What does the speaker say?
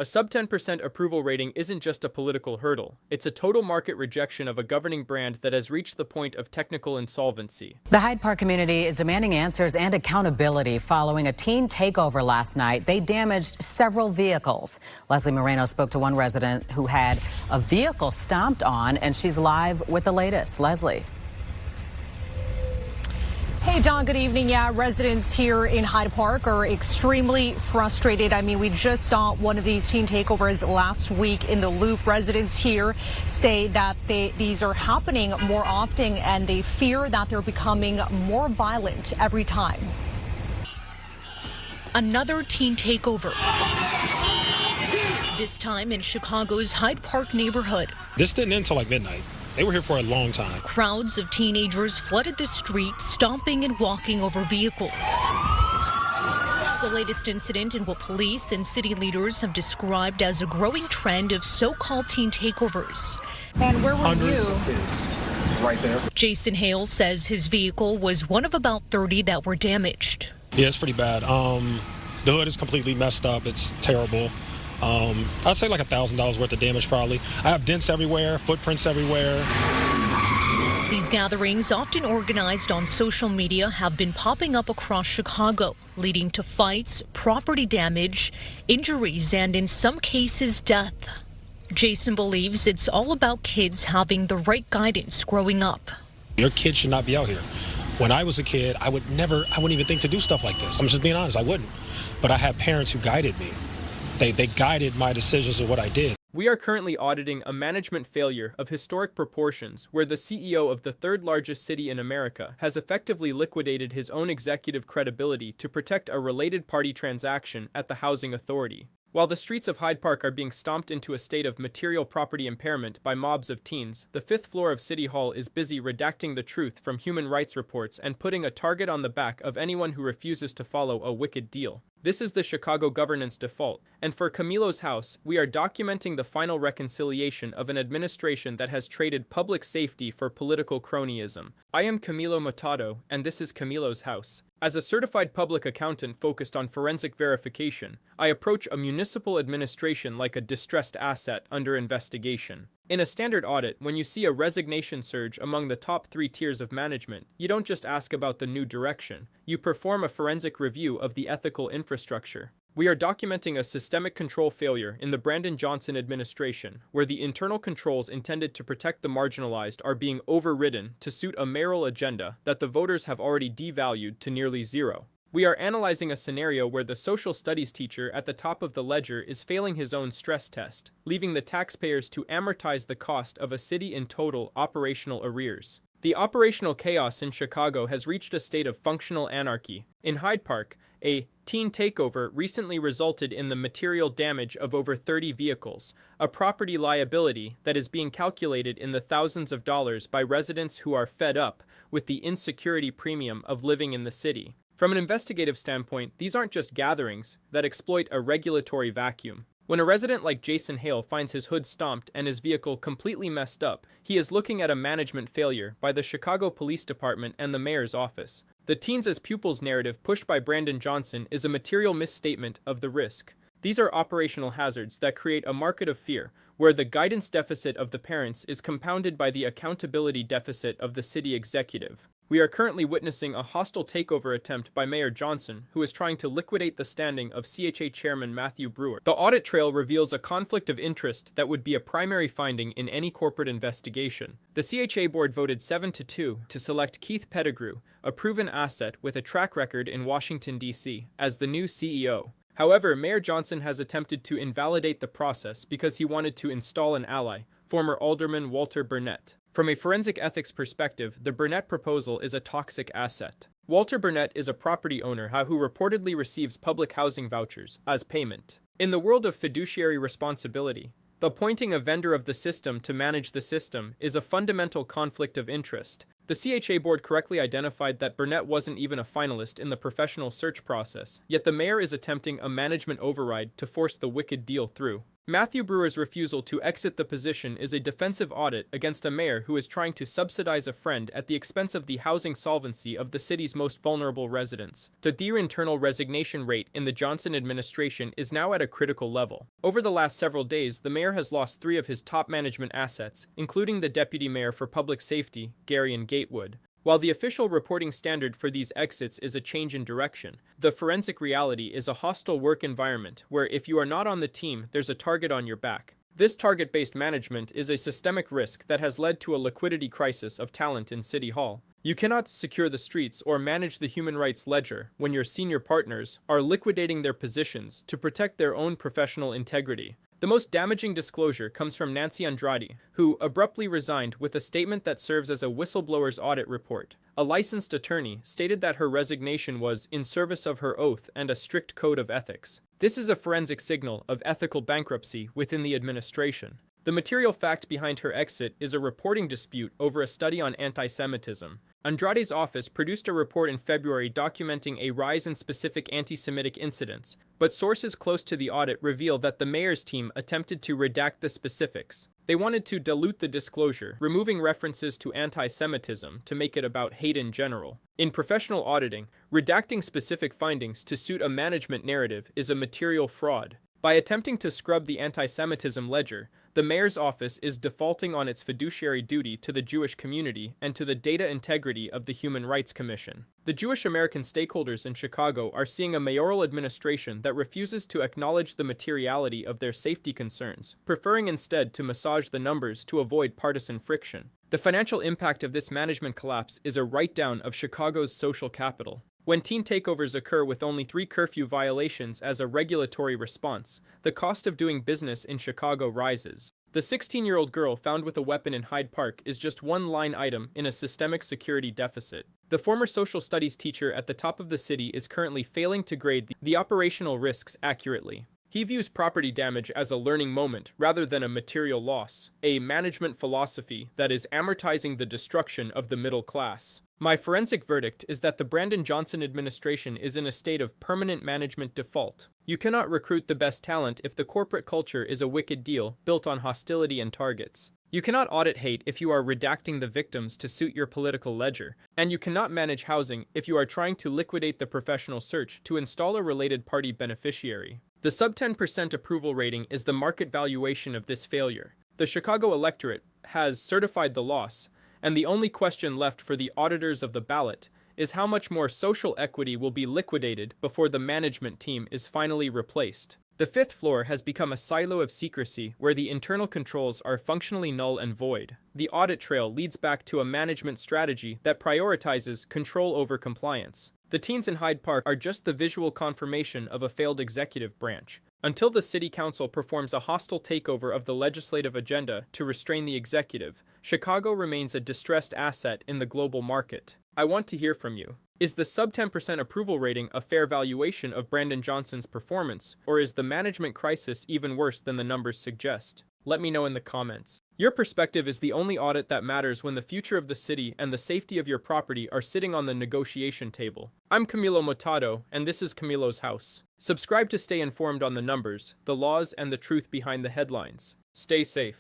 A sub 10% approval rating isn't just a political hurdle, it's a total market rejection of a governing brand that has reached the point of technical insolvency. The Hyde Park community is demanding answers and accountability following a teen takeover last night. They damaged several vehicles. Leslie Moreno spoke to one resident who had a vehicle stomped on, and she's live with the latest. Leslie. Hey, Don, good evening. Yeah, residents here in Hyde Park are extremely frustrated. I mean, we just saw one of these teen takeovers last week in the Loop. Residents here say that these are happening more often, and they fear that they're becoming more violent every time. Another teen takeover. This time in Chicago's Hyde Park neighborhood. This didn't end until like midnight. They were here for a long time. Crowds of teenagers flooded the street, stomping and walking over vehicles. It's the latest incident in what police and city leaders have described as a growing trend of so-called teen takeovers. And where were Hundreds you? of kids right there. Jason Hale says his vehicle was one of about 30 that were damaged. Yeah, it's pretty bad. The hood is completely messed up. It's terrible. I'd say like $1,000 worth of damage probably. I have dents everywhere, footprints everywhere. These gatherings, often organized on social media, have been popping up across Chicago, leading to fights, property damage, injuries, and in some cases, death. Jason believes it's all about kids having the right guidance growing up. Your kid should not be out here. When I was a kid, I wouldn't even think to do stuff like this. I'm just being honest, I wouldn't. But I had parents who guided me. They guided my decisions of what I did. We are currently auditing a management failure of historic proportions where the CEO of the third largest city in America has effectively liquidated his own executive credibility to protect a related party transaction at the housing authority. While the streets of Hyde Park are being stomped into a state of material property impairment by mobs of teens, the fifth floor of City Hall is busy redacting the truth from human rights reports and putting a target on the back of anyone who refuses to follow a wicked deal. This is the Chicago governance default, and for Camilo's house, we are documenting the final reconciliation of an administration that has traded public safety for political cronyism. I am Camilo Machado, and this is Camilo's house. As a certified public accountant focused on forensic verification, I approach a municipal administration like a distressed asset under investigation. In a standard audit, when you see a resignation surge among the top 3 tiers of management, you don't just ask about the new direction. You perform a forensic review of the ethical infrastructure. We are documenting a systemic control failure in the Brandon Johnson administration, where the internal controls intended to protect the marginalized are being overridden to suit a mayoral agenda that the voters have already devalued to nearly zero. We are analyzing a scenario where the social studies teacher at the top of the ledger is failing his own stress test, leaving the taxpayers to amortize the cost of a city in total operational arrears. The operational chaos in Chicago has reached a state of functional anarchy. In Hyde Park, a teen takeover recently resulted in the material damage of over 30 vehicles, a property liability that is being calculated in the thousands of dollars by residents who are fed up with the insecurity premium of living in the city. From an investigative standpoint, these aren't just gatherings that exploit a regulatory vacuum. When a resident like Jason Hale finds his hood stomped and his vehicle completely messed up, he is looking at a management failure by the Chicago Police Department and the mayor's office. The teens as pupils narrative pushed by Brandon Johnson is a material misstatement of the risk. These are operational hazards that create a market of fear, where the guidance deficit of the parents is compounded by the accountability deficit of the city executive. We are currently witnessing a hostile takeover attempt by Mayor Johnson, who is trying to liquidate the standing of CHA Chairman Matthew Brewer. The audit trail reveals a conflict of interest that would be a primary finding in any corporate investigation. The CHA board voted 7-2 to select Keith Pettigrew, a proven asset with a track record in Washington, D.C., as the new CEO. However, Mayor Johnson has attempted to invalidate the process because he wanted to install an ally, former Alderman Walter Burnett. From a forensic ethics perspective, the Burnett proposal is a toxic asset. Walter Burnett is a property owner who reportedly receives public housing vouchers as payment. In the world of fiduciary responsibility, the appointing a vendor of the system to manage the system is a fundamental conflict of interest. The CHA board correctly identified that Burnett wasn't even a finalist in the professional search process, yet the mayor is attempting a management override to force the wicked deal through. Matthew Brewer's refusal to exit the position is a defensive audit against a mayor who is trying to subsidize a friend at the expense of the housing solvency of the city's most vulnerable residents. The internal resignation rate in the Johnson administration is now at a critical level. Over the last several days, the mayor has lost 3 of his top management assets, including the deputy mayor for public safety, Garion Gatewood. While the official reporting standard for these exits is a change in direction, the forensic reality is a hostile work environment where if you are not on the team, there's a target on your back. This target-based management is a systemic risk that has led to a liquidity crisis of talent in City Hall. You cannot secure the streets or manage the human rights ledger when your senior partners are liquidating their positions to protect their own professional integrity. The most damaging disclosure comes from Nancy Andrade, who abruptly resigned with a statement that serves as a whistleblower's audit report. A licensed attorney stated that her resignation was in service of her oath and a strict code of ethics. This is a forensic signal of ethical bankruptcy within the administration. The material fact behind her exit is a reporting dispute over a study on anti-Semitism. Andrade's office produced a report in February documenting a rise in specific anti-Semitic incidents, but sources close to the audit reveal that the mayor's team attempted to redact the specifics. They wanted to dilute the disclosure, removing references to anti-Semitism to make it about hate in general. In professional auditing, redacting specific findings to suit a management narrative is a material fraud. By attempting to scrub the anti-Semitism ledger, the mayor's office is defaulting on its fiduciary duty to the Jewish community and to the data integrity of the Human Rights Commission. The Jewish American stakeholders in Chicago are seeing a mayoral administration that refuses to acknowledge the materiality of their safety concerns, preferring instead to massage the numbers to avoid partisan friction. The financial impact of this management collapse is a write-down of Chicago's social capital. When teen takeovers occur with only 3 curfew violations as a regulatory response, the cost of doing business in Chicago rises. The 16-year-old girl found with a weapon in Hyde Park is just one line item in a systemic security deficit. The former social studies teacher at the top of the city is currently failing to grade the operational risks accurately. He views property damage as a learning moment rather than a material loss, a management philosophy that is amortizing the destruction of the middle class. My forensic verdict is that the Brandon Johnson administration is in a state of permanent management default. You cannot recruit the best talent if the corporate culture is a wicked deal built on hostility and targets. You cannot audit hate if you are redacting the victims to suit your political ledger, and you cannot manage housing if you are trying to liquidate the professional search to install a related party beneficiary. The sub 10% approval rating is the market valuation of this failure. The Chicago electorate has certified the loss, and the only question left for the auditors of the ballot is how much more social equity will be liquidated before the management team is finally replaced. The 5th floor has become a silo of secrecy where the internal controls are functionally null and void. The audit trail leads back to a management strategy that prioritizes control over compliance. The teens in Hyde Park are just the visual confirmation of a failed executive branch. Until the city council performs a hostile takeover of the legislative agenda to restrain the executive, Chicago remains a distressed asset in the global market. I want to hear from you. Is the sub 10% approval rating a fair valuation of Brandon Johnson's performance, or is the management crisis even worse than the numbers suggest? Let me know in the comments. Your perspective is the only audit that matters when the future of the city and the safety of your property are sitting on the negotiation table. I'm Camilo Motado, and this is Camilo's House. Subscribe to stay informed on the numbers, the laws, and the truth behind the headlines. Stay safe.